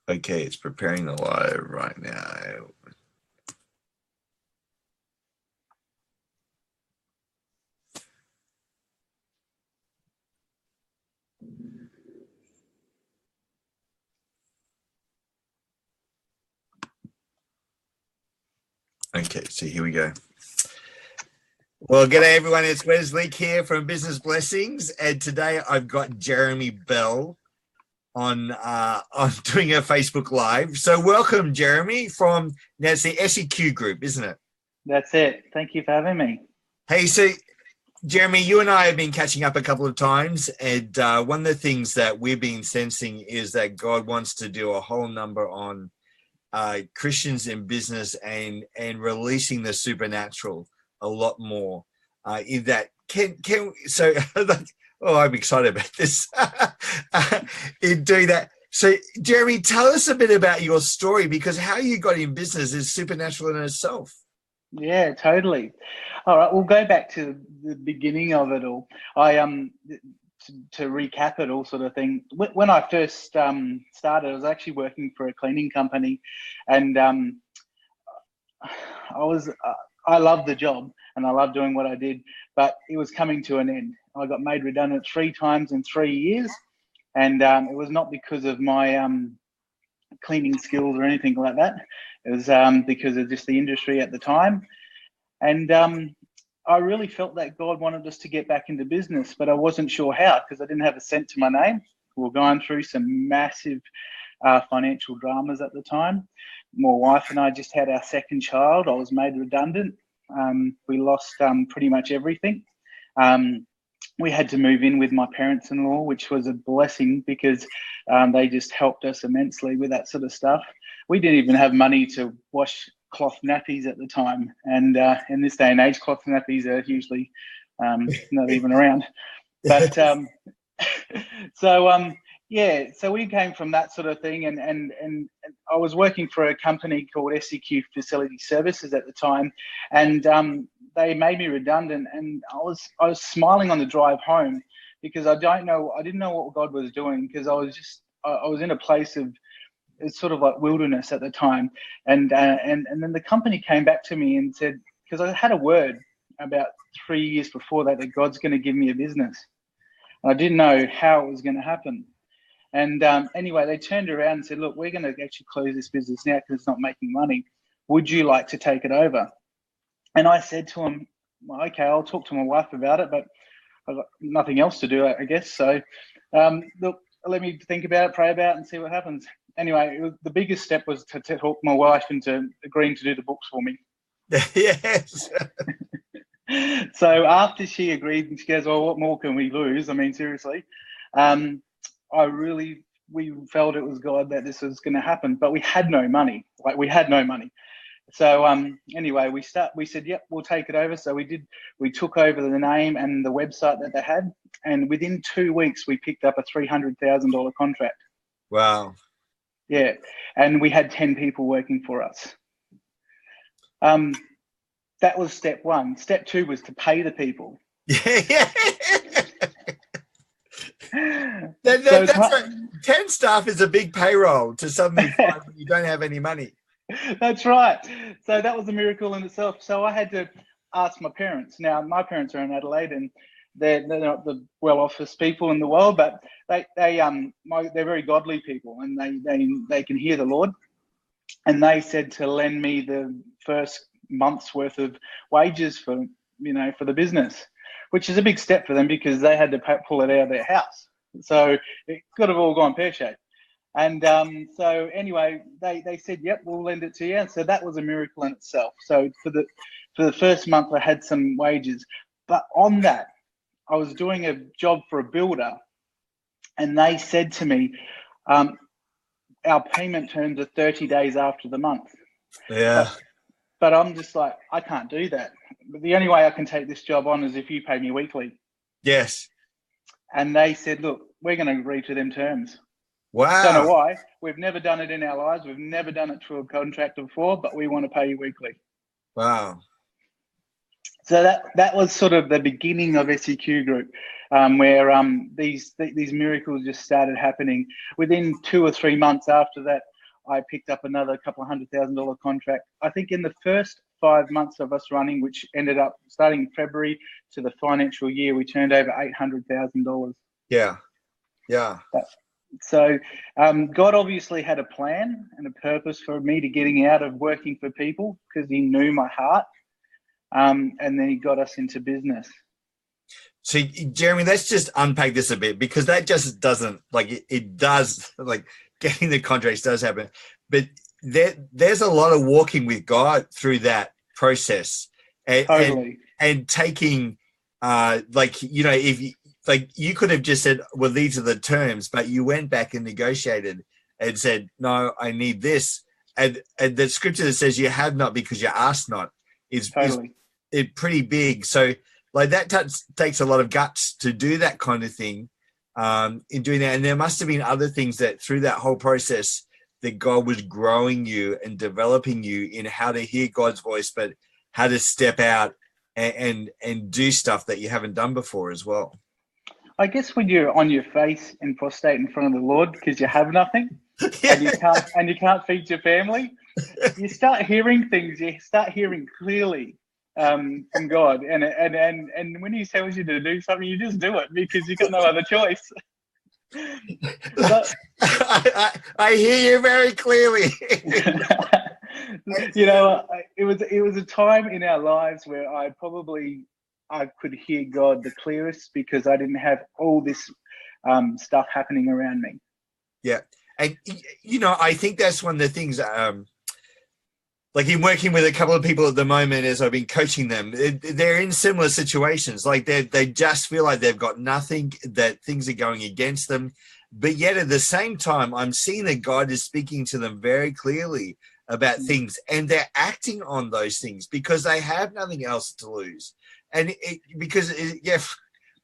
Okay, it's preparing the live right now. Okay, so here we go. Well, g'day everyone. It's Wes Leake here from Business Blessings, and today I've got Jeremy Bell on doing a Facebook Live. So welcome, Jeremy, from now it's the SEQ group, isn't it? That's it. Thank you for having me. Hey, so Jeremy, you and I have been catching up a couple of times, and one of the things that we've been sensing is that God wants to do a whole number on Christians in business and releasing the supernatural a lot more. In that, so oh, I'm excited about this. In doing that. So, Jeremy, tell us a bit about your story, because how you got in business is supernatural in itself. Yeah, totally. All right, we'll go back to the beginning of it all. To recap it all, sort of thing. When I first started, I was actually working for a cleaning company, and I loved the job and I loved doing what I did, but it was coming to an end. I got made redundant 3 times in 3 years, and it was not because of my cleaning skills or anything like that. It was because of just the industry at the time. And I really felt that God wanted us to get back into business, but I wasn't sure how, because I didn't have a cent to my name. We were going through some massive financial dramas at the time. My wife and I just had our second child. I was made redundant. We lost pretty much everything. We had to move in with my parents-in-law, which was a blessing, because they just helped us immensely with that sort of stuff. We didn't even have money to wash cloth nappies at the time, and in this day and age, cloth nappies are usually not even around. But so we came from that sort of thing, and I was working for a company called SEQ Facility Services at the time, and they made me redundant, and I was smiling on the drive home, because I didn't know what God was doing, because I was in a place of, it's sort of like wilderness at the time, and then the company came back to me and said, because I had a word about 3 years before that God's going to give me a business. I didn't know how it was going to happen. And anyway, they turned around and said, look, we're going to actually close this business now because it's not making money. Would you like to take it over? And I said to him, well, okay, I'll talk to my wife about it, but I've got nothing else to do, I guess. So look, let me think about it, pray about it, and see what happens. Anyway, the biggest step was to talk my wife into agreeing to do the books for me. Yes. So after she agreed, and she goes, well, what more can we lose? I mean, seriously. We felt it was God that this was going to happen, but we had no money. So anyway, we said, yep, we'll take it over. So we took over the name and the website that they had, and within 2 weeks we picked up a $300,000 contract. Wow. Yeah, and we had 10 people working for us. That was step 1. Step 2 was to pay the people. Yeah. That's right. 10 staff is a big payroll to suddenly find when you don't have any money. That's right. So that was a miracle in itself. So I had to ask my parents. Now, my parents are in Adelaide, and they're not the well-off people in the world, but they're very godly people, and they can hear the Lord. And they said to lend me the first month's worth of wages for the business, which is a big step for them, because they had to pull it out of their house. So it could have all gone pear-shaped. And so anyway, they said, yep, we'll lend it to you. And so that was a miracle in itself. So for the first month, I had some wages. But on that, I was doing a job for a builder, and they said to me, our payment terms are 30 days after the month. Yeah. But I'm just like, I can't do that. The only way I can take this job on is if you pay me weekly. Yes. And they said, look, we're going to agree to them terms. Wow. Don't know why. We've never done it in our lives. We've never done it through a contract before, but we want to pay you weekly. Wow. So that was sort of the beginning of SEQ Group, where these miracles just started happening. Within 2 or 3 months after that, I picked up another couple of $100,000 contract. I think in the first 5 months of us running, which ended up starting in February to the financial year, we turned over $800,000. Yeah. Yeah. So God obviously had a plan and a purpose for me to getting out of working for people, because he knew my heart. And then he got us into business. So, Jeremy, let's just unpack this a bit, because that just doesn't, like, it does, like, getting the contracts does happen. But there's a lot of walking with God through that process. Totally. And taking, like, you know, if you, like, you could have just said, well, these are the terms, but you went back and negotiated and said, no, I need this. And the scripture that says you have not because you ask not is pretty big. So, like, that takes a lot of guts to do that kind of thing, in doing that. And there must have been other things that through that whole process that God was growing you and developing you in how to hear God's voice, but how to step out and do stuff that you haven't done before as well. I guess when you're on your face and prostrate in front of the Lord because you have nothing, Yeah. and you can't feed your family, you start hearing things. You start hearing clearly from God, and when He tells you to do something, you just do it because you've got no other choice. But, I hear you very clearly. You know, it was a time in our lives where I could hear God the clearest because I didn't have all this stuff happening around me. Yeah. And, you know, I think that's one of the things, like, in working with a couple of people at the moment as I've been coaching them, they're in similar situations. Like, they just feel like they've got nothing, that things are going against them. But yet at the same time, I'm seeing that God is speaking to them very clearly about things, and they're acting on those things because they have nothing else to lose. And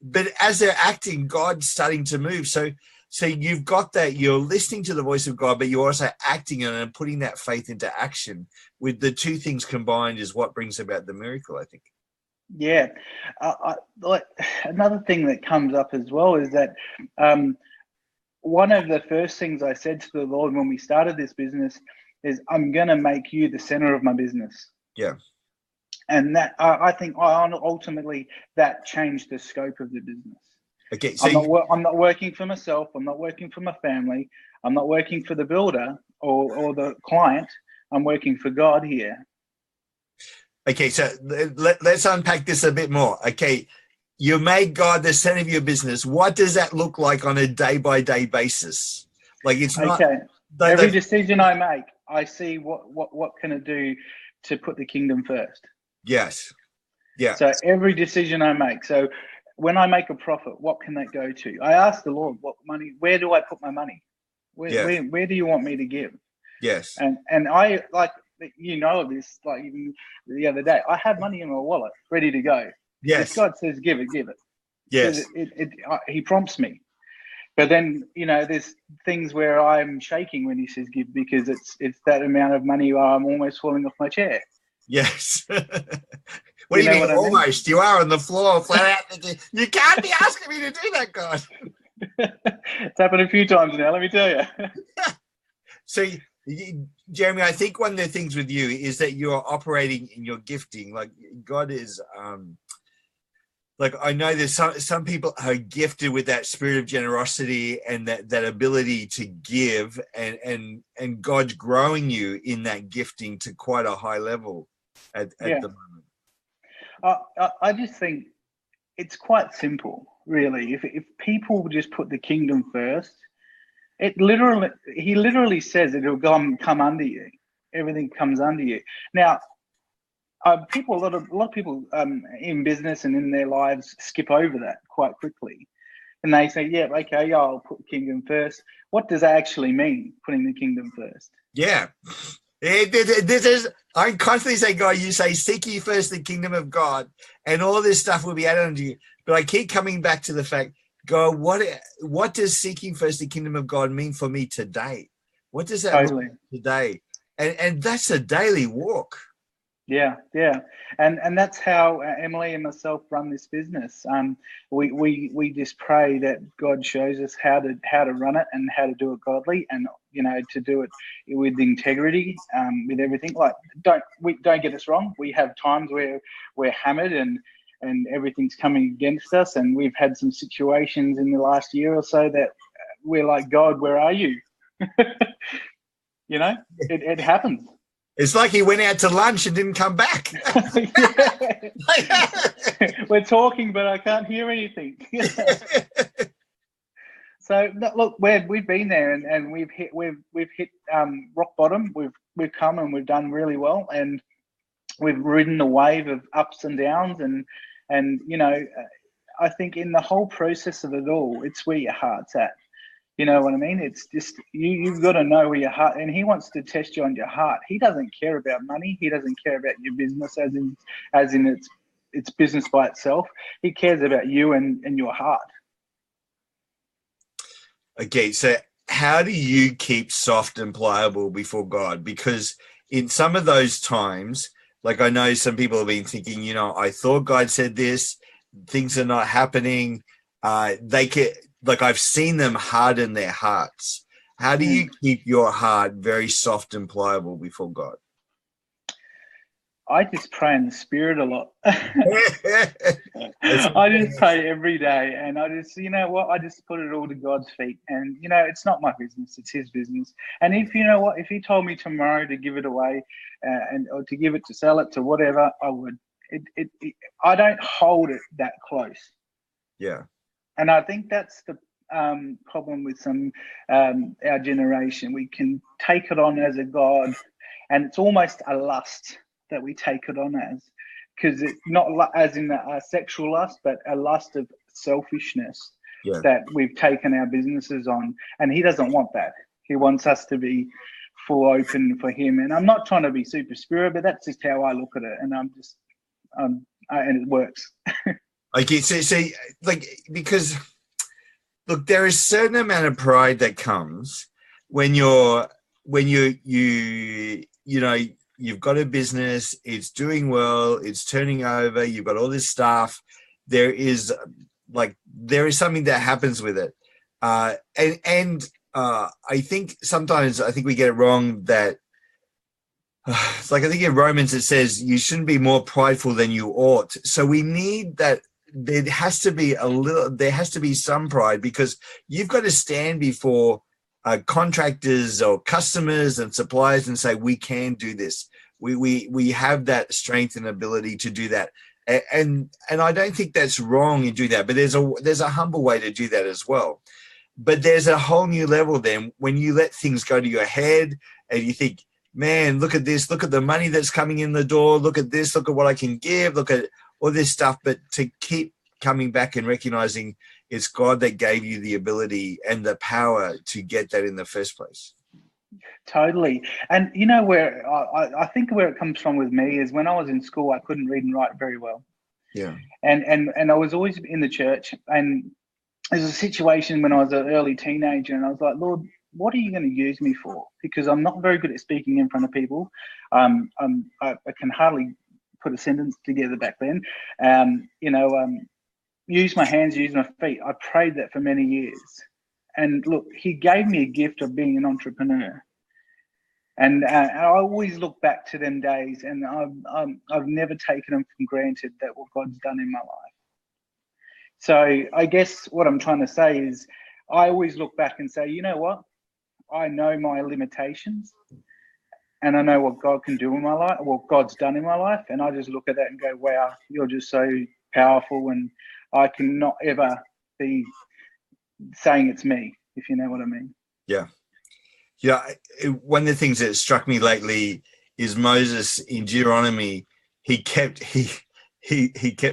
but as they're acting, God's starting to move. So you've got that, you're listening to the voice of God, but you're also acting on it and putting that faith into action. With the two things combined is what brings about the miracle, I think. Yeah. Like, another thing that comes up as well is that one of the first things I said to the Lord when we started this business is, I'm going to make you the center of my business. Yeah. And that, I think ultimately that changed the scope of the business. Okay, so I'm not working for myself. I'm not working for my family. I'm not working for the builder or the client. I'm working for God here. Okay, so let's unpack this a bit more. Okay, you made God the center of your business. What does that look like on a day-by-day basis? Like, it's not... Okay. Every decision I make, I see what can I do to put the kingdom first. Yes. Yeah. So every decision I make. So when I make a profit, what can that go to? I ask the Lord, what money, where do I put my money? Where do you want me to give? Yes. And I, like, you know, this, like, even the other day, I have money in my wallet ready to go. Yes. If God says, give it. Yes. He prompts me. But then, you know, there's things where I'm shaking when He says give, because it's that amount of money where I'm almost falling off my chair. Yes. What do you mean almost? You are on the floor flat out. You can't be asking me to do that, God. It's happened a few times now, let me tell you. So, Jeremy, I think one of the things with you is that you're operating in your gifting. Like, God is... like, I know there's some people are gifted with that spirit of generosity and that ability to give, and God's growing you in that gifting to quite a high level at the moment. I just think it's quite simple, really. If people just put the kingdom first, He literally says it'll come under you. Everything comes under you. Now, a lot of people in business and in their lives skip over that quite quickly, and they say, "Yeah, okay, I'll put the kingdom first." What does that actually mean, putting the kingdom first? Yeah, this is. I'm constantly saying, God, you say, "Seek ye first the kingdom of God, and all this stuff will be added unto you." But I keep coming back to the fact, God, what does seeking first the kingdom of God mean for me today? What does that look like today? And that's a daily walk. Yeah, and that's how Emily and myself run this business. We just pray that God shows us how to run it and how to do it godly, and to do it with integrity, with everything. Like, don't get us wrong. We have times where we're hammered and everything's coming against us, and we've had some situations in the last year or so that we're like, God, where are you? It happens. It's like he went out to lunch and didn't come back. We're talking, but I can't hear anything. So look, we've been there, and we've hit rock bottom. We've come and we've done really well, and we've ridden the wave of ups and downs, and I think in the whole process of it all, it's where your heart's at. You know what I mean? It's just you've got to know where your heart, and he wants to test you on your heart. He doesn't care about money. He doesn't care about your business as in its business by itself. He cares about you and your heart. Okay, so how do you keep soft and pliable before God? Because in some of those times, like I know some people have been thinking, I thought God said this, things are not happening. Like I've seen them harden their hearts. How do you keep your heart very soft and pliable before God? I just pray in the Spirit a lot. I just pray every day, and I just, I just put it all to God's feet. And it's not my business; it's His business. And if if He told me tomorrow to give it away, or to sell it to whatever, I would. I don't hold it that close. Yeah. And I think that's the problem with some our generation. We can take it on as a god, and it's almost a lust that we take it on as, because it's not as in a sexual lust, but a lust of selfishness that we've taken our businesses on. And He doesn't want that. He wants us to be full open for Him. And I'm not trying to be super spiritual, but that's just how I look at it. And and it works. Okay, so like, because look, there is a certain amount of pride that comes when you've got a business, it's doing well, it's turning over, you've got all this stuff. There is something that happens with it. And I think sometimes we get it wrong that it's like, I think in Romans it says you shouldn't be more prideful than you ought. So we need that. There has to be some pride, because you've got to stand before contractors or customers and suppliers and say, we can do this. We have that strength and ability to do that. And I don't think that's wrong in doing that, but there's a humble way to do that as well. But there's a whole new level then when you let things go to your head and you think, man, look at this, look at the money that's coming in the door, look at this, look at what I can give, look at all this stuff. But to keep coming back and recognizing it's God that gave you the ability and the power to get that in the first place. Totally. And where I think where it comes from with me is when I was in school, I couldn't read and write very well. Yeah. And I was always in the church, and there's a situation when I was an early teenager, and I was like, Lord, what are you going to use me for? Because I'm not very good at speaking in front of people. I can hardly put a sentence together back then. Use my hands, use my feet. I prayed that for many years. And look, He gave me a gift of being an entrepreneur. And I always look back to them days, and I've never taken them for granted that what God's done in my life. So I guess what I'm trying to say is I always look back and say, you know what? I know my limitations, and I know what God can do in my life, what God's done in my life. And I just look at that and go, wow, you're just so powerful, and I cannot ever be saying it's me, if you know what I mean. Yeah. Yeah. One of the things that struck me lately is Moses in Deuteronomy. He kept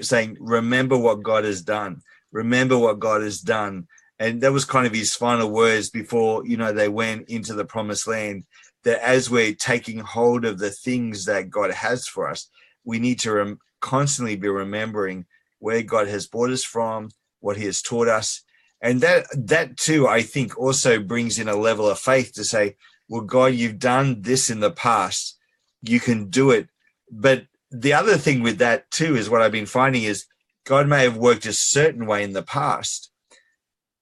saying, remember what God has done. Remember what God has done. And that was kind of his final words before, they went into the promised land, that as we're taking hold of the things that God has for us, we need to constantly be remembering where God has brought us from, what He has taught us. And that too, I think, also brings in a level of faith to say, well, God, you've done this in the past. You can do it But the other thing with that too is what I've been finding is God may have worked a certain way in the past,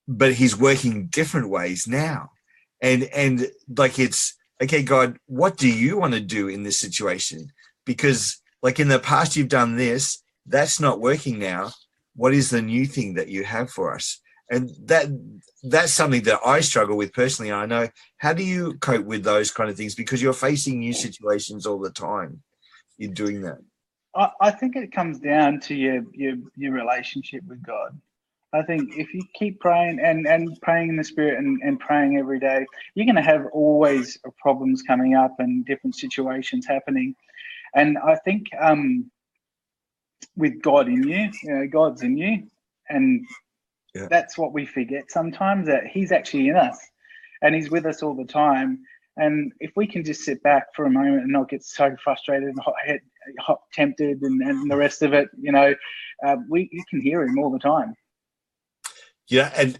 but he's working different ways now. And like, it's okay, God, what do you want to do in this situation? Because like in the past, you've done this, that's not working now. What is the new thing that you have for us? And that's something that I struggle with personally. I know, how do you cope with those kind of things? Because you're facing new situations all the time. You're doing that. I think it comes down to your relationship with God. I think if you keep praying and praying in the Spirit and praying every day, you're going to have always problems coming up and different situations happening. And I think with God in you, God's in you, and that's what we forget sometimes, that he's actually in us and he's with us all the time. And if we can just sit back for a moment and not get so frustrated and hot tempted and the rest of it, you can hear him all the time. Yeah, and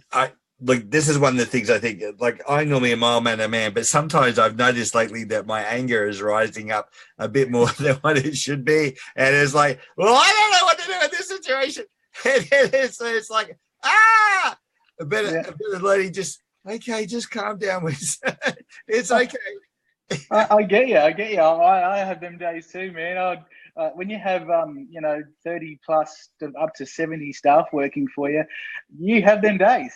this is one of the things I think, like, I normally a mild-mannered man, but sometimes I've noticed lately that my anger is rising up a bit more than what it should be. And it's like, well, I don't know what to do in this situation. And it's like, a bit of letting just calm down with it's okay. I get you. I have them days too, man. When you have 30 plus to up to 70 staff working for you, you have them days.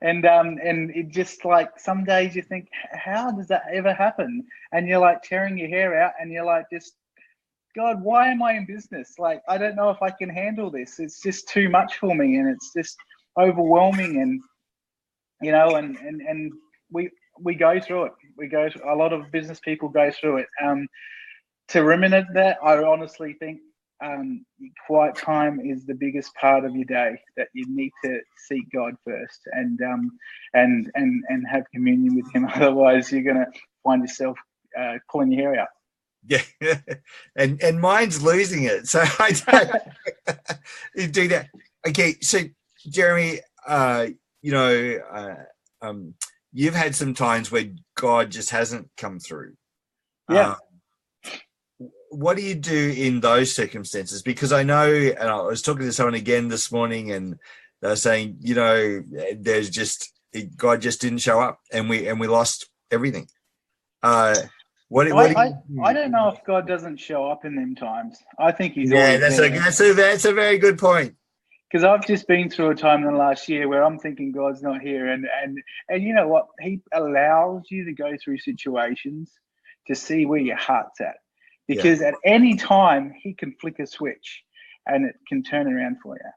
And it just, like, some days you think, how does that ever happen? And you're like tearing your hair out, and you're like, just, God, why am I in business? Like, I don't know if I can handle this. It's just too much for me, and it's just overwhelming. And and we go through it. A lot of business people go through it. To ruminate that, I honestly think quiet time is the biggest part of your day, that you need to seek God first and have communion with him. Otherwise, you're going to find yourself pulling your hair out. Yeah, and mine's losing it. So I don't do that. Okay, so Jeremy, you've had some times where God just hasn't come through. Yeah. What do you do in those circumstances? Because I know, and I was talking to someone again this morning, and they're saying, there's just, God just didn't show up, and we lost everything. I don't know if God doesn't show up in them times. I think he's always there. That's a very good point. Because I've just been through a time in the last year where I'm thinking God's not here, and you know what? He allows you to go through situations to see where your heart's at, because at any time he can flick a switch and it can turn around for you.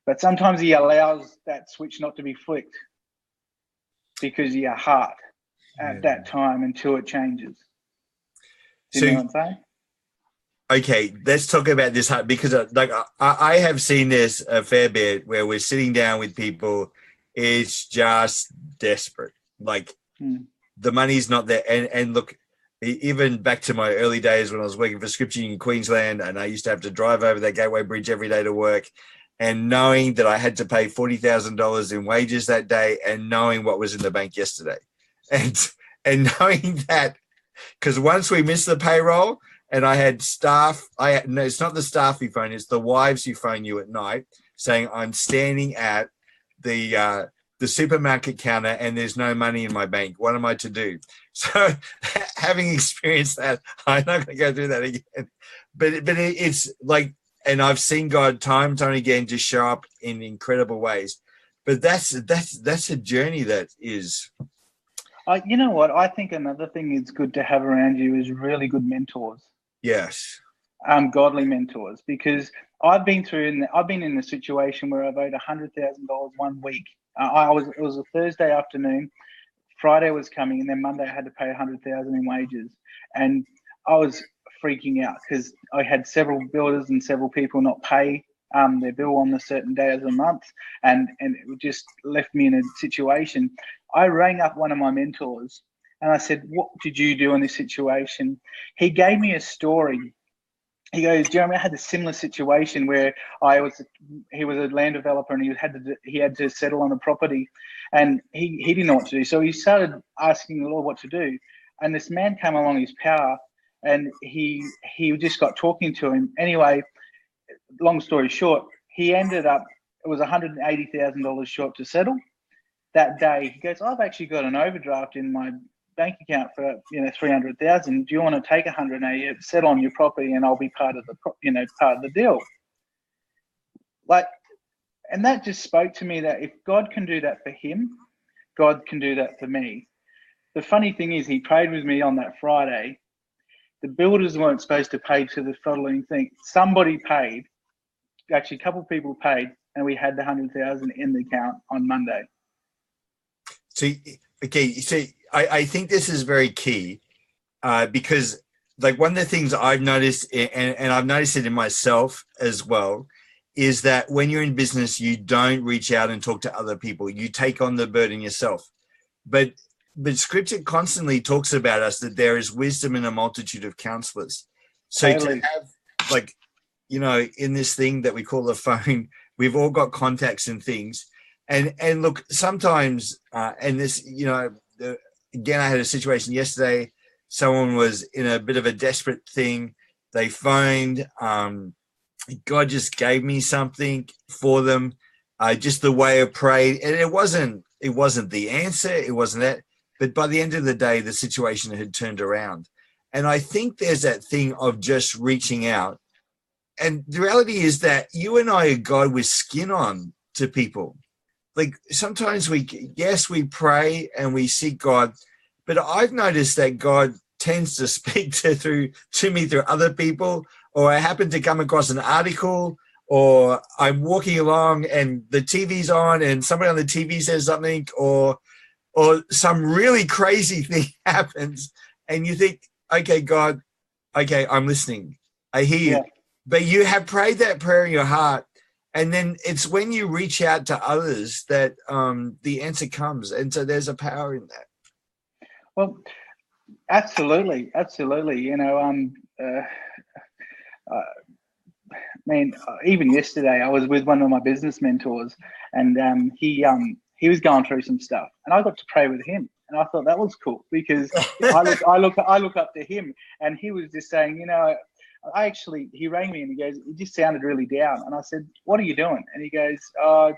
But sometimes he allows that switch not to be flicked because of your heart at that time until it changes. Do you know what I'm saying? Okay, let's talk about this, because I have seen this a fair bit where we're sitting down with people. It's just desperate. Like the money's not there. And look, even back to my early days when I was working for Scripture in Queensland, and I used to have to drive over that Gateway Bridge every day to work, and knowing that I had to pay $40,000 in wages that day, and knowing what was in the bank yesterday, and knowing that, because once we missed the payroll, and I had staff, no, it's not the staff who phone, it's the wives who phone you at night saying, I'm standing at the supermarket counter and there's no money in my bank. What am I to do? So having experienced that, I'm not going to go through that again. But it's like, and I've seen God time and time again just show up in incredible ways. But that's a journey that is. You know what? I think another thing it's good to have around you is really good mentors. Yes. Godly mentors, because I've been in a situation where I've owed $100,000 1 week. It was a Thursday afternoon, Friday was coming, and then Monday I had to pay $100,000 in wages, and I was freaking out because I had several builders and several people not pay their bill on a certain day of the month, and it just left me in a situation. I rang up one of my mentors and I said, what did you do in this situation? He gave me a story. He goes, Jeremy, I had a similar situation where he was a land developer, and he had to settle on a property, and he didn't know what to do. So he started asking the Lord what to do. And this man came along his power and he just got talking to him. Anyway, long story short, he ended up, it was $180,000 short to settle. That day, he goes, I've actually got an overdraft in my bank account for 300,000. Do you want to take 180, settle on your property, and I'll be part of the deal? Like, and that just spoke to me that if God can do that for him, God can do that for me. The funny thing is, he prayed with me on that Friday. The builders weren't supposed to pay to the following thing. Somebody paid. Actually, a couple of people paid, and we had the 100,000 in the account on Monday. So, okay, so I think this is very key because, like, one of the things I've noticed, and I've noticed it in myself as well, is that when you're in business, you don't reach out and talk to other people. You take on the burden yourself. But Scripture constantly talks about us that there is wisdom in a multitude of counselors. So Totally. to have, like, in this thing that we call the phone, we've all got contacts and things. And look, sometimes, and this, again, I had a situation yesterday. Someone was in a bit of a desperate thing. They phoned. God just gave me something for them, just the way I prayed. And it wasn't the answer. It wasn't that. But by the end of the day, the situation had turned around. And I think there's that thing of just reaching out. And the reality is that you and I are God with skin on to people. Like, sometimes we pray and we seek God, but I've noticed that God tends to speak to me through other people, or I happen to come across an article, or I'm walking along and the TV's on and somebody on the TV says something, or some really crazy thing happens, and you think, okay, God, okay, I'm listening. I hear you. Yeah. But you have prayed that prayer in your heart. And then it's when you reach out to others that the answer comes. And so there's a power in that. Well, absolutely. Even yesterday I was with one of my business mentors, and he was going through some stuff, and I got to pray with him, and I thought that was cool because I look up to him, and he was just saying, he rang me and he goes, it just sounded really down. And I said, what are you doing? And he goes,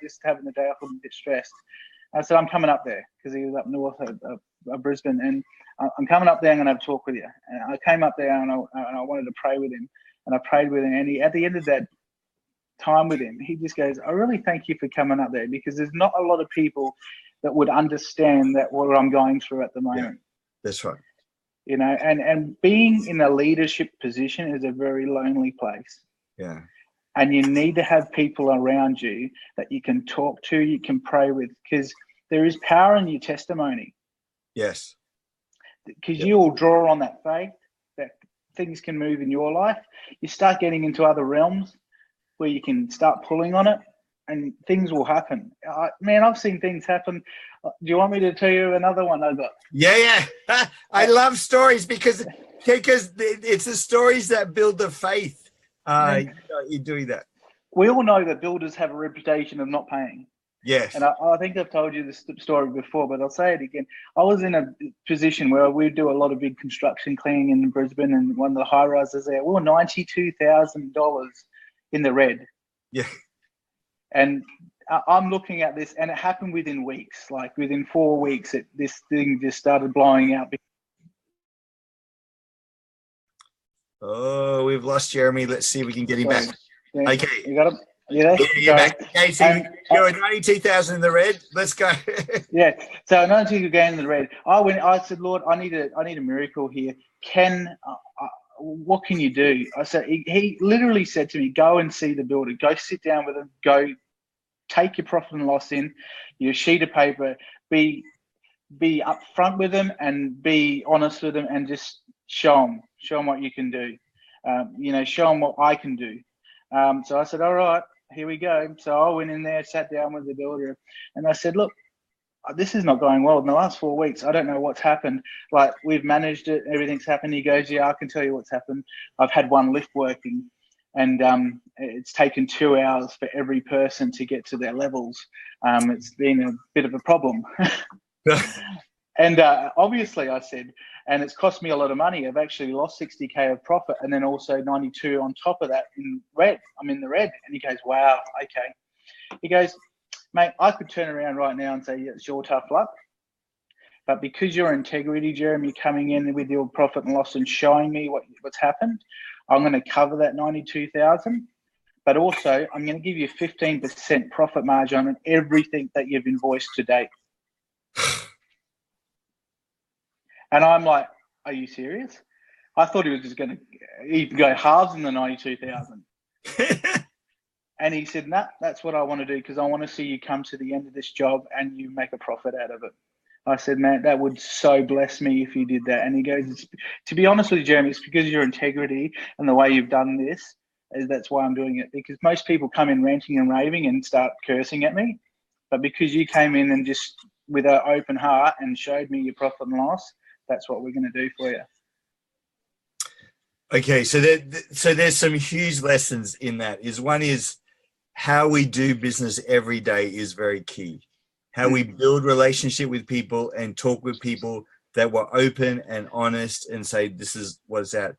just having the day off, I'm a bit stressed. I said, I'm coming up there, because he was up north of Brisbane, and I'm coming up there. I'm going to have a talk with you. And I came up there and I wanted to pray with him, and I prayed with him. And at the end of that time with him, he just goes, I really thank you for coming up there, because there's not a lot of people that would understand that what I'm going through at the moment. Yeah, that's right. And being in a leadership position is a very lonely place. Yeah. And you need to have people around you that you can talk to, you can pray with, because there is power in your testimony. Yes. Because you will draw on that faith that things can move in your life. You start getting into other realms where you can start pulling on it, and things will happen. I've seen things happen. Do you want me to tell you another one I got? Yeah. I love stories because it's the stories that build the faith. You're doing that. We all know that builders have a reputation of not paying. Yes. And I think I've told you this story before, but I'll say it again. I was in a position where we do a lot of big construction cleaning in Brisbane, and one of the high rises there, we were $92,000 in the red. Yeah. And I'm looking at this, and it happened within weeks. Like within 4 weeks, this thing just started blowing out. Oh, we've lost Jeremy. Let's see if we can get him back. Yeah, okay. You got him? Yeah, you're back. Okay, so you're at 92,000 in the red. Let's go. Yeah. So 92 again in the red. I said, Lord, I need a miracle here. What can you do? I said, he literally said to me, go and see the builder. Go sit down with him. Go take your profit and loss in your sheet of paper. Be upfront with them and be honest with them, and just show them what you can do. Show them what I can do. So I said, all right, here we go. So I went in there, sat down with the builder, and I said, look, this is not going well. In the last 4 weeks, I don't know what's happened. Like, we've managed it, everything's happened. He goes, yeah, I can tell you what's happened. I've had one lift working, and it's taken 2 hours for every person to get to their levels. It's been a bit of a problem. And obviously I said, and it's cost me a lot of money. I've actually lost 60K of profit and then also 92 on top of that in red. I'm in the red. And he goes, wow, okay. He goes, mate, I could turn around right now and say, yeah, it's your tough luck. But because your integrity, Jeremy, coming in with your profit and loss and showing me what's happened, I'm going to cover that 92,000. But also, I'm going to give you 15% profit margin on everything that you've invoiced to date. And I'm like, are you serious? I thought he was just going to even go halves in the 92,000. And he said, nah, that's what I want to do because I want to see you come to the end of this job and you make a profit out of it. I said, man, that would so bless me if you did that. And he goes, to be honest with you, Jeremy, it's because of your integrity and the way you've done this. That's why I'm doing it. Because most people come in ranting and raving and start cursing at me. But because you came in and just with an open heart and showed me your profit and loss, that's what we're going to do for you. Okay, so there's some huge lessons in that. One is how we do business every day is very key. How we build relationship with people and talk with people that were open and honest and say, this is what's that.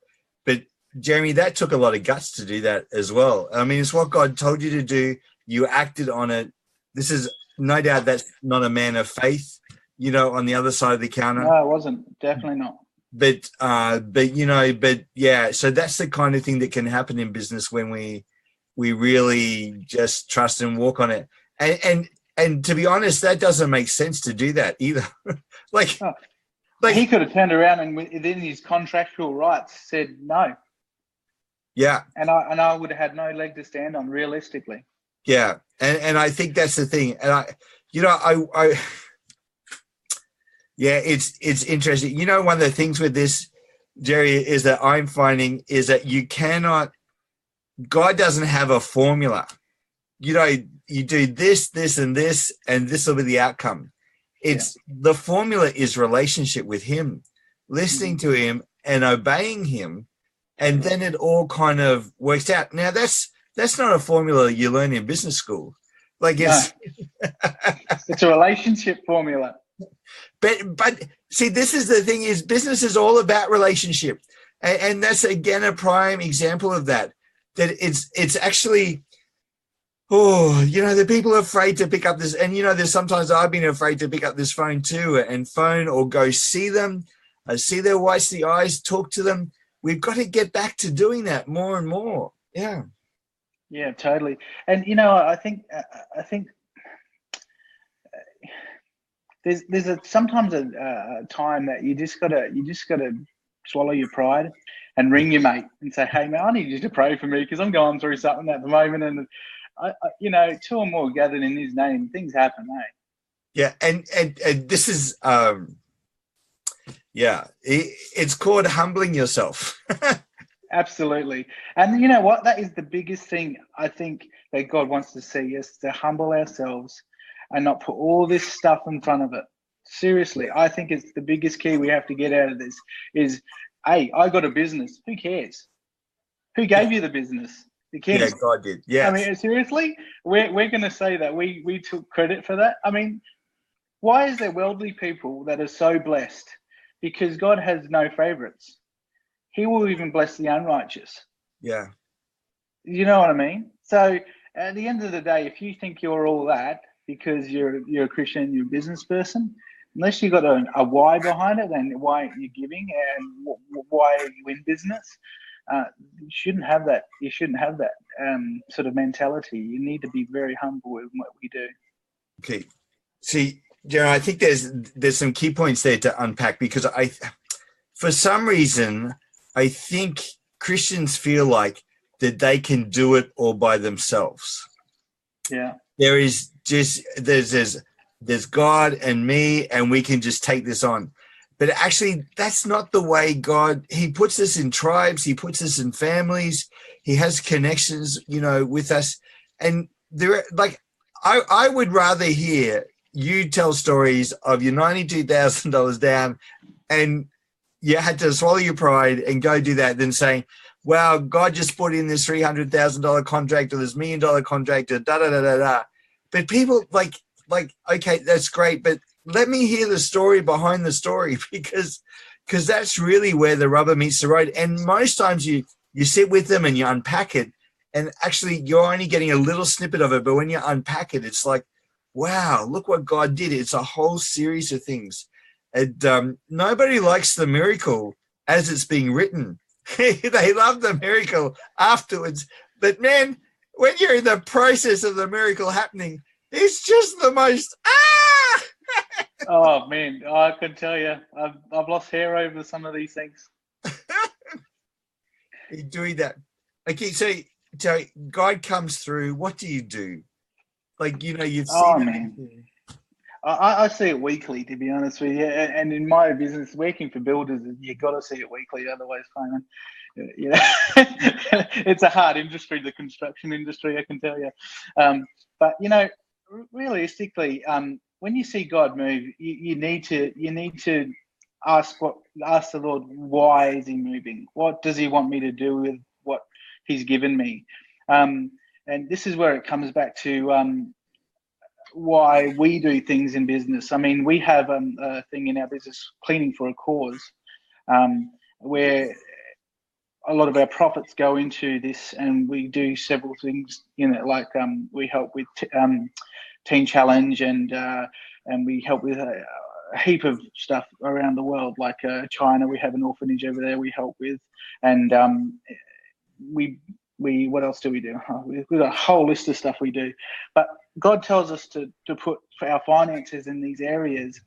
But Jeremy, that took a lot of guts to do that as well. I mean, it's what God told you to do. You acted on it. This is no doubt that's not a man of faith, on the other side of the counter. No, it wasn't. Definitely not. But yeah, so that's the kind of thing that can happen in business when we really just trust and walk on it. And to be honest, that doesn't make sense to do that either. like he could have turned around and within his contractual rights said no. Yeah. And I would have had no leg to stand on realistically. Yeah. And I think that's the thing. And yeah, it's interesting. One of the things with this, Jerry, is that I'm finding is that God doesn't have a formula. You do this, and this will be the outcome. The formula is relationship with him, listening to him and obeying him. And then it all kind of works out. Now that's not a formula you learn in business school. It's a relationship formula. But see, this is the thing is business is all about relationship. And that's again a prime example of that it's actually, the people are afraid to pick up this. And, there's sometimes I've been afraid to pick up this phone too and phone or go see them, see their whites the eyes, talk to them. We've got to get back to doing that more and more. Yeah. Yeah, totally. And, I think there's sometimes a time that you just gotta swallow your pride and ring your mate and say, hey man, I need you to pray for me because I'm going through something at the moment. And I two or more gathered in his name, things happen, eh? Yeah. And this is, it's called humbling yourself. Absolutely. And you know what? That is the biggest thing I think that God wants to see is to humble ourselves and not put all this stuff in front of it. Seriously, I think it's the biggest key we have to get out of this is, hey, I got a business. Who cares? Who gave you the business? The king. Yeah, God did. Yeah. I mean, seriously, we're going to say that we took credit for that. I mean, why is there worldly people that are so blessed? Because God has no favorites. He will even bless the unrighteous. Yeah. You know what I mean? So at the end of the day, if you think you're all that because you're a Christian, you're a business person, unless you've got a why behind it and why you're giving and why are you in business, you shouldn't have that. You shouldn't have that sort of mentality. You need to be very humble in what we do. Okay. See, Jerry, I think there's some key points there to unpack because for some reason, I think Christians feel like that they can do it all by themselves. Yeah. There's God and me, and we can just take this on. But actually, that's not the way God, he puts us in tribes. He puts us in families. He has connections, with us. And I would rather hear you tell stories of your $92,000 down and you had to swallow your pride and go do that than saying, wow, God just put in this $300,000 contract or this $1 million contract or da-da-da-da-da. But people like, okay, that's great. But let me hear the story behind the story, because that's really where the rubber meets the road. And most times you sit with them and you unpack it, and actually you're only getting a little snippet of it. But when you unpack it, it's like, wow, look what God did. It's a whole series of things. And nobody likes the miracle as it's being written. They love the miracle afterwards. But man, when you're in the process of the miracle happening, it's just the most Oh man, I can tell you, I've lost hair over some of these things. You're doing that. Okay, so God comes through. What do you do? Like, you've seen Oh it. man, I see it weekly, to be honest with you. And in my business, working for builders, you got to see it weekly, otherwise, Simon, it's a hard industry, the construction industry, I can tell you. But realistically, when you see God move, you need to ask the Lord, why is He moving? What does He want me to do with what He's given me? And this is where it comes back to why we do things in business. I mean, we have a thing in our business, cleaning for a cause, where a lot of our profits go into this, and we do several things in it. Like we help with Teen Challenge, and we help with a heap of stuff around the world. Like China, we have an orphanage over there we help with, and we what else do we do? We've got a whole list of stuff we do. But God tells us to put our finances in these areas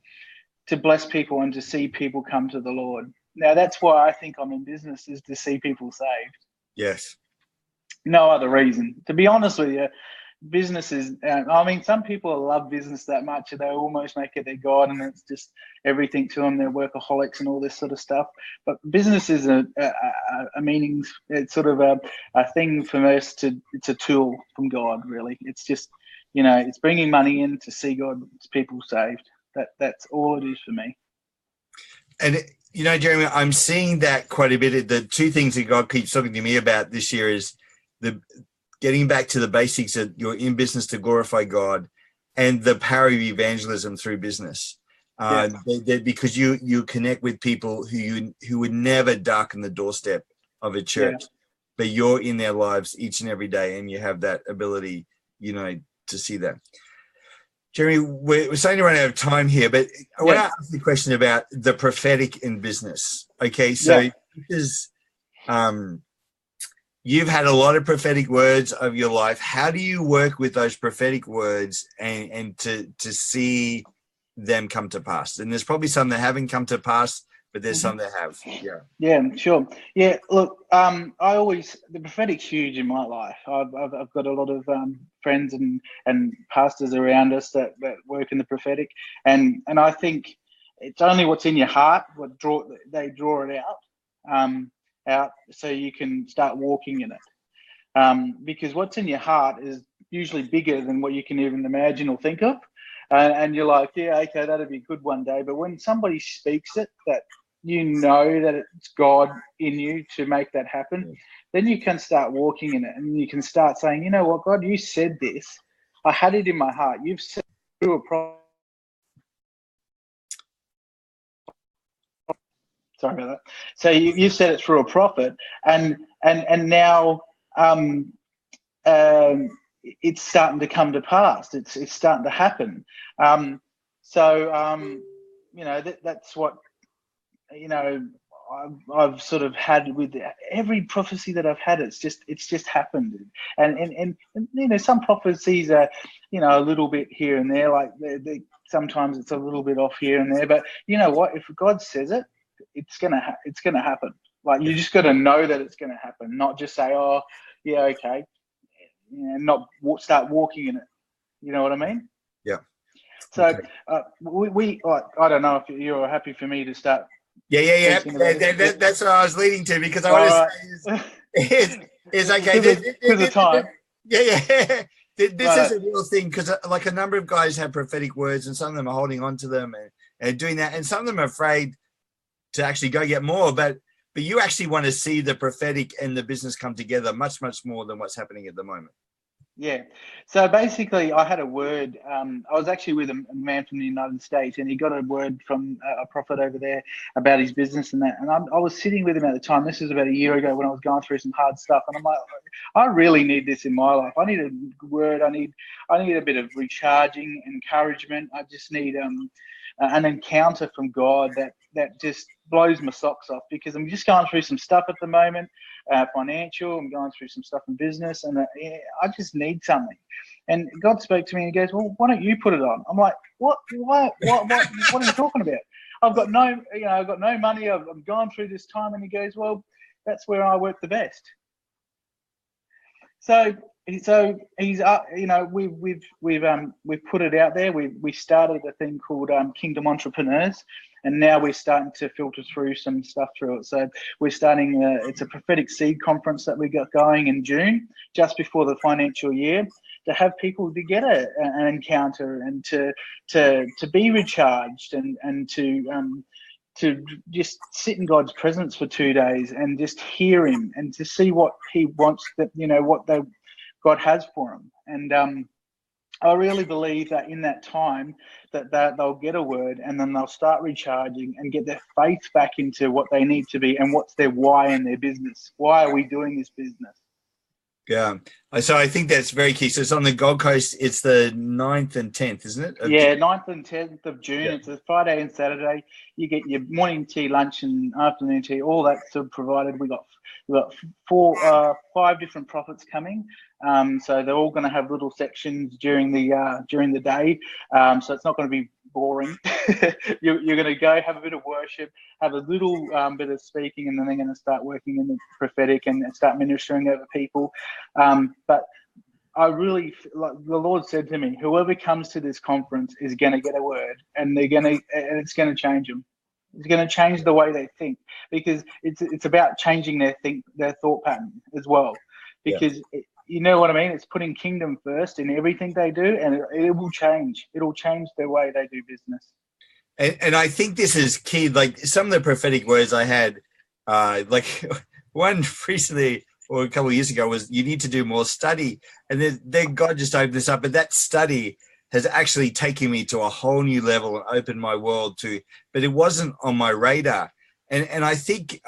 to bless people and to see people come to the Lord. Now, that's why I think I'm in business, is to see people saved. Yes. No other reason. To be honest with you, business is, I mean, some people love business that much, they almost make it their God, and it's just everything to them. They're workaholics and all this sort of stuff. But business is a meaning, it's sort of a thing for us it's a tool from God, really. It's just, it's bringing money in to see God's people saved. That's all it is for me. And Jeremy, I'm seeing that quite a bit. The two things that God keeps talking to me about this year is the getting back to the basics that you're in business to glorify God, and the power of evangelism through business. Because you connect with people who would never darken the doorstep of a church, but you're in their lives each and every day, and you have that ability, to see that. Jeremy, we're starting to run out of time here, but I want to ask you a question about the prophetic in business. Okay, so because you've had a lot of prophetic words of your life. How do you work with those prophetic words and to see them come to pass? And there's probably some that haven't come to pass, but there's some that have. Yeah, sure. Yeah, look, the prophetic's huge in my life. I've got a lot of friends and pastors around us that work in the prophetic, and I think it's only what's in your heart they draw it out so you can start walking in it. Because what's in your heart is usually bigger than what you can even imagine or think of. And you're like, yeah, okay, that'd be good one day. But when somebody speaks it, that that it's God in you to make that happen, then you can start walking in it, and you can start saying, you know what, God, you said this. I had it in my heart. You've said through a prophet. Sorry about that. So you said it through a prophet, and now it's starting to come to pass. It's starting to happen. That's what I've sort of had with every prophecy that I've had. It's just happened, and some prophecies are a little bit here and there. Like sometimes it's a little bit off here and there. But you know what? If God says it, it's gonna happen. Like you just got to know that it's gonna happen, not just say, oh yeah, okay, not start walking in it. You know what I mean? Yeah. So okay. I don't know if you're happy for me to start. Yeah. That's what I was leading to, because I want to say is okay. Because of time. Yeah. This is a real thing, because like a number of guys have prophetic words, and some of them are holding on to them and doing that, and some of them are afraid to actually go get more. But you actually want to see the prophetic and the business come together much, much more than what's happening at the moment. Yeah. So basically, I had a word. I was actually with a man from the United States, and he got a word from a prophet over there about his business and that. And I was sitting with him at the time. This was about a year ago when I was going through some hard stuff, and I'm like, I really need this in my life. I need a word. I need a bit of recharging, encouragement. I just need an encounter from God that just blows my socks off, because I'm just going through some stuff at the moment, financial. I'm going through some stuff in business, and I just need something. And God spoke to me and he goes, "Well, why don't you put it on?" I'm like, "What? What are you talking about? I've got no money. I'm going through this time." And he goes, "Well, that's where I work the best." So he's we've put it out there. We started a thing called Kingdom Entrepreneurs, and now we're starting to filter through some stuff through it. So we're starting. It's a prophetic seed conference that we got going in June, just before the financial year, to have people to get an encounter and to be recharged and to just sit in God's presence for 2 days and just hear Him and to see what He wants, God has for them. And I really believe that in that time that they'll get a word, and then they'll start recharging and get their faith back into what they need to be and what's their why in their business. Why are we doing this business? Yeah. So I think that's very key. So it's on the Gold Coast. It's the 9th and 10th, isn't it? Yeah, 9th and 10th of June. Yeah. It's a Friday and Saturday. You get your morning tea, lunch, and afternoon tea. All that's provided. We got 5 different prophets coming. So they're all going to have little sections during the day. So it's not going to be boring. You're going to go have a bit of worship, have a little bit of speaking, and then they're going to start working in the prophetic and start ministering over people. But I really, like the Lord said to me, whoever comes to this conference is going to get a word, and it's going to change them. It's going to change the way they think, because it's about changing their thought pattern as well. Because you know what I mean? It's putting kingdom first in everything they do, and it will change. It'll change the way they do business. And I think this is key. Like some of the prophetic words I had, like one recently or a couple of years ago was, you need to do more study. And then God just opened this up. But that study has actually taken me to a whole new level and opened my world but it wasn't on my radar. And I think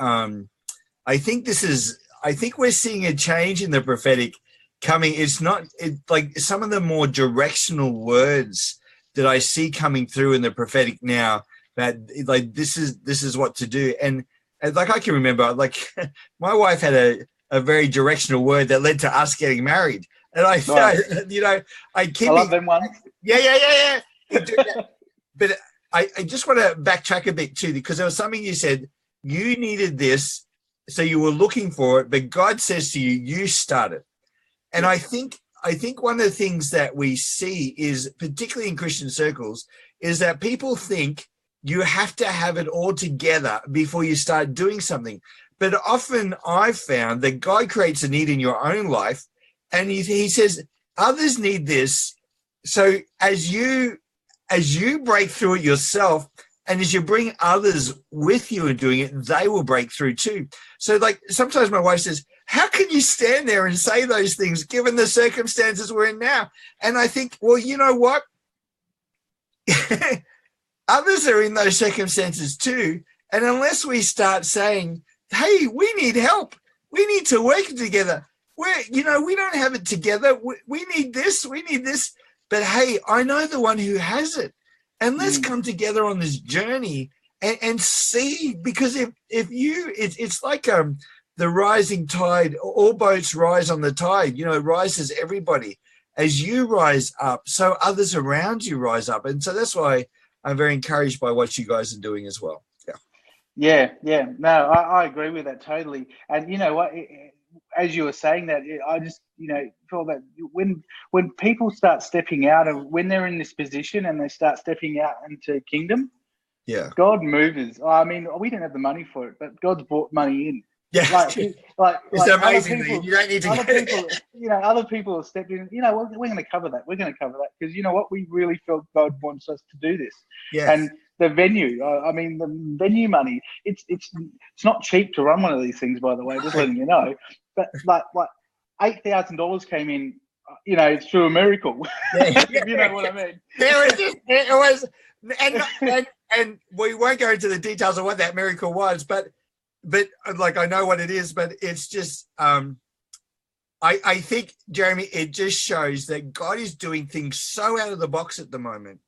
we're seeing a change in the prophetic coming. It's not like some of the more directional words that I see coming through in the prophetic now, that like, this is what to do. And like, I can remember, like my wife had a very directional word that led to us getting married. And I love them ones. Yeah. But I just want to backtrack a bit too, because there was something you said, you needed this, so you were looking for it, but God says to you, you start it. And I think one of the things that we see is, particularly in Christian circles, is that people think you have to have it all together before you start doing something. But often I've found that God creates a need in your own life, and he says, others need this. So as you break through it yourself, and as you bring others with you in doing it, they will break through too. So like sometimes my wife says, how can you stand there and say those things given the circumstances we're in now? And I think, well, you know what? Others are in those circumstances too. And unless we start saying, hey, we need help, we need to work together, we don't have it together, we need this, but hey, I know the one who has it. And let's come together on this journey and see, because it's like the rising tide, all boats rise on the tide, it rises everybody. As you rise up, so others around you rise up. And so that's why I'm very encouraged by what you guys are doing as well. Yeah. No, I agree with that totally. And you know what, as you were saying that, I just, feel that when people start stepping out, and when they're in this position and they start stepping out into kingdom, God moves. I mean, we didn't have the money for it, but God's brought money in. Yeah, like it's amazing. People, you don't need to. Other people have stepped in. We're going to cover that. We're going to cover that because you know what? We really felt God wants us to do this. Yes. And the venue. The venue money. It's not cheap to run one of these things. By the way, just letting you know. But like $8,000 came in it's through a miracle. Yeah. If you know what I mean. It was, and we won't go into the details of what that miracle was, but like I know what it is, but it's just I think, Jeremy, it just shows that God is doing things so out of the box at the moment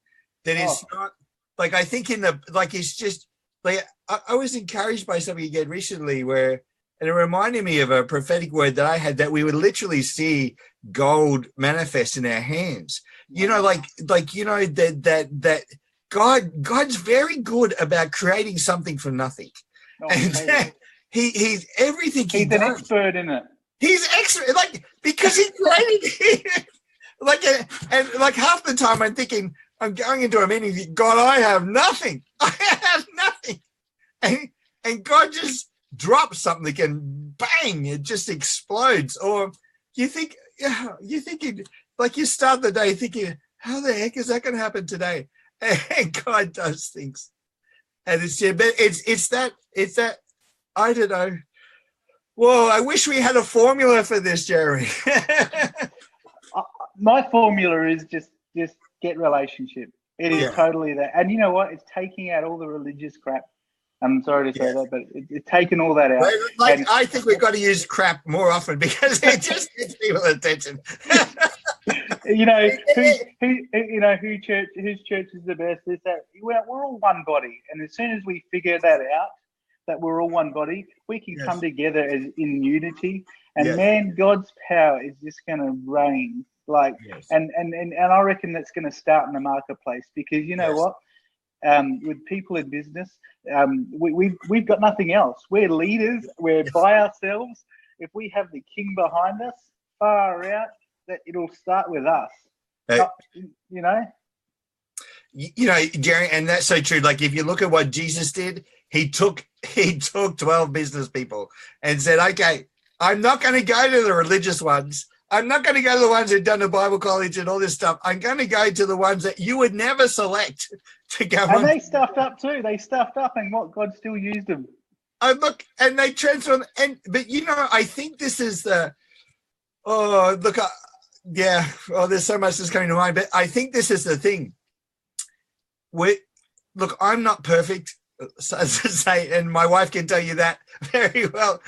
that it's not like, I think it's just like, I was encouraged by something again recently and it reminded me of a prophetic word that I had, that we would literally see gold manifest in our hands. That God's very good about creating something from nothing. And he's everything he does. He's an expert in it. He's expert, like, because he created it. And half the time I'm thinking, I'm going into a meeting, God, I have nothing. I have nothing. And God just drops something and bang, it just explodes. Or you think you start the day thinking, how the heck is that going to happen today? And God does things. And it's that I don't know. Whoa, I wish we had a formula for this, Jeremy. My formula is just get relationship. It is totally that. And you know what? It's taking out all the religious crap. I'm sorry to say that, but it's taking all that out. I think we've got to use crap more often because it just gets people attention. Whose church is the best? Is that we're all one body, and as soon as we figure that out, that we're all one body, we can come together as in unity. And man, God's power is just going to reign. And I reckon that's going to start in the marketplace, because you know what? With people in business, we've got nothing else. We're leaders. We're by ourselves. If we have the King behind us, far out, that it'll start with us. Jerry, and that's so true. Like, if you look at what Jesus did, he took 12 business people and said, okay, I'm not going to go to the religious ones. I'm not going to go to the ones who've done the Bible college and all this stuff. I'm going to go to the ones that you would never select to go. And they stuffed up too. They stuffed up, and what, God still used them. Look, and they transformed. But I think this is there's so much that's coming to mind. But I think this is the thing. I'm not perfect, so to say, and my wife can tell you that very well.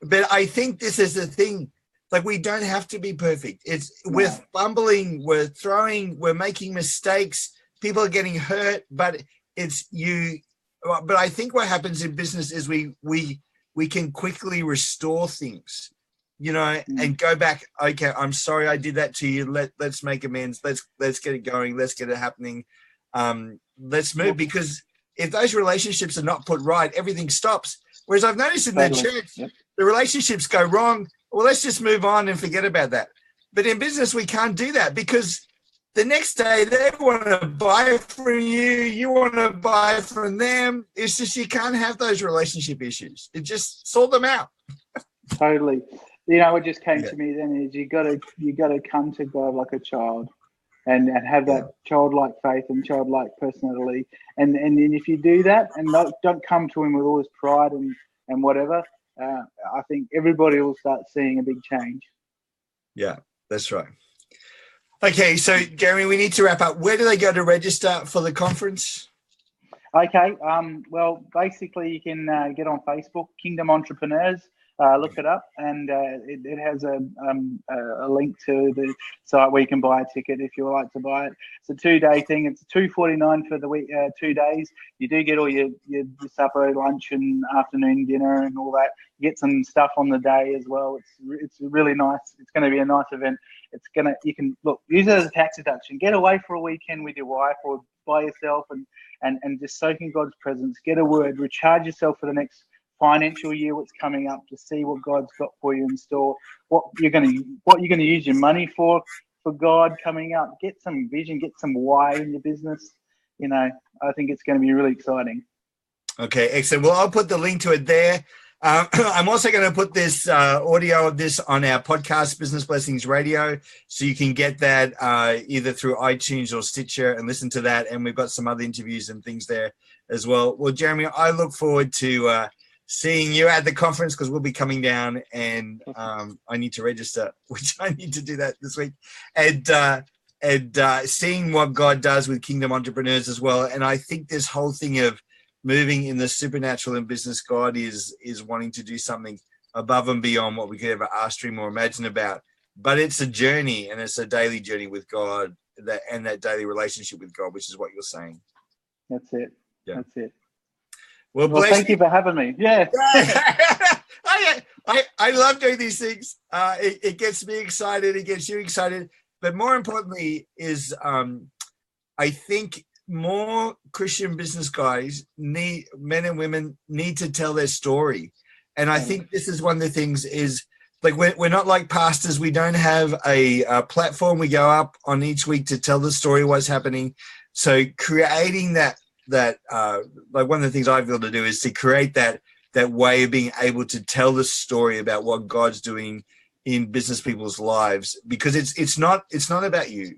but I think this is the thing. Like, we don't have to be perfect. We're fumbling, we're throwing, we're making mistakes. People are getting hurt, but it's you. But I think what happens in business is we can quickly restore things, and go back. Okay, I'm sorry I did that to you. Let's make amends. Let's get it going. Let's get it happening. Let's move, because if those relationships are not put right, everything stops. Whereas I've noticed in that church, the relationships go wrong. Well, let's just move on and forget about that. But in business, we can't do that, because the next day they want to buy from you. You want to buy from them. It's just, you can't have those relationship issues. It just sort them out. Totally. What just came to me then is you got to come to God like a child, and have that childlike faith and childlike personality. And if you do that, and don't come to him with all this pride and whatever, I think everybody will start seeing a big change. Yeah, that's right. Okay, so Jeremy, we need to wrap up. Where do they go to register for the conference? Okay, well, basically you can get on Facebook, Kingdom Entrepreneurs. Look it up, and it has a link to the site where you can buy a ticket if you would like to buy it. It's a 2-day thing. It's $249 for the week, 2 days. You do get all your supper, lunch, and afternoon dinner, and all that. You get some stuff on the day as well. It's really nice. It's going to be a nice event. You can use it as a tax deduction. Get away for a weekend with your wife or by yourself, and just soak in God's presence. Get a word. Recharge yourself for the next financial year, what's coming up, to see what God's got for you in store, what you're going to use your money for God coming up. Get some vision, get some why in your business. I think it's going to be really exciting. Okay, excellent. Well, I'll put the link to it there. I'm also going to put this audio of this on our podcast, Business Blessings Radio, so you can get that either through iTunes or Stitcher and listen to that. And we've got some other interviews and things there as well. Well, Jeremy, I look forward to seeing you at the conference, because we'll be coming down, and I need to register, which I need to do that this week, and seeing what God does with kingdom entrepreneurs as well. And I think this whole thing of moving in the supernatural in business, God is wanting to do something above and beyond what we could ever ask, dream, or imagine about. But it's a journey, and it's a daily journey with God, that daily relationship with God, which is what you're saying. That's it. Yeah. That's it. Well, thank you for having me. Yeah. I love doing these things. It gets me excited. It gets you excited. But more importantly is I think more Christian business guys men and women need to tell their story. And I think this is one of the things is, like, we're not like pastors. We don't have a platform we go up on each week to tell the story of what's happening. So creating that like, one of the things I've got to do is to create that way of being able to tell the story about what God's doing in business people's lives, because it's not about you,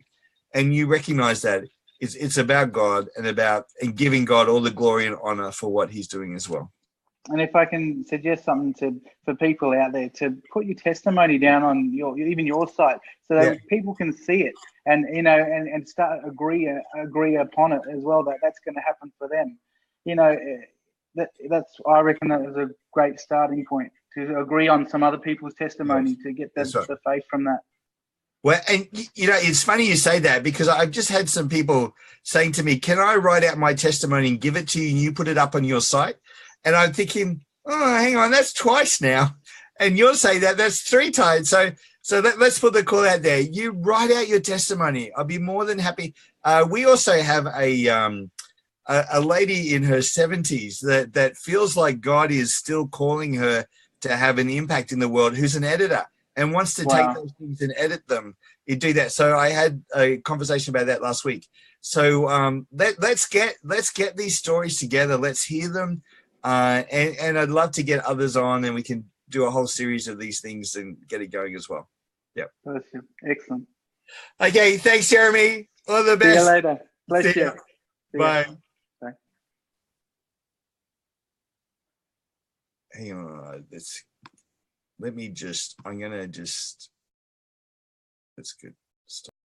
and you recognize that it's about God, and giving God all the glory and honor for what he's doing as well. And if I can suggest something for people out there, to put your testimony down on even your site, so that people can see it, and and start agree upon it as well, that's going to happen for them. That's, I reckon, that is a great starting point, to agree on some other people's testimony, to get the faith from that. Well, and it's funny you say that, because I've just had some people saying to me, can I write out my testimony and give it to you, and you put it up on your site? And I'm thinking, oh, hang on, that's twice now. And you'll say that's 3 times. So let's put the call out there. You write out your testimony. I'll be more than happy. We also have a lady in her 70s that feels like God is still calling her to have an impact in the world, who's an editor and wants to take those things and edit them. You do that. So I had a conversation about that last week. So let's get these stories together. Let's hear them. And I'd love to get others on, and we can do a whole series of these things and get it going as well. Yeah. Excellent. Okay. Thanks, Jeremy. All the best. See you later. Bless you. Bye. Bye. Hang on. I'm going to just, that's good. Stop.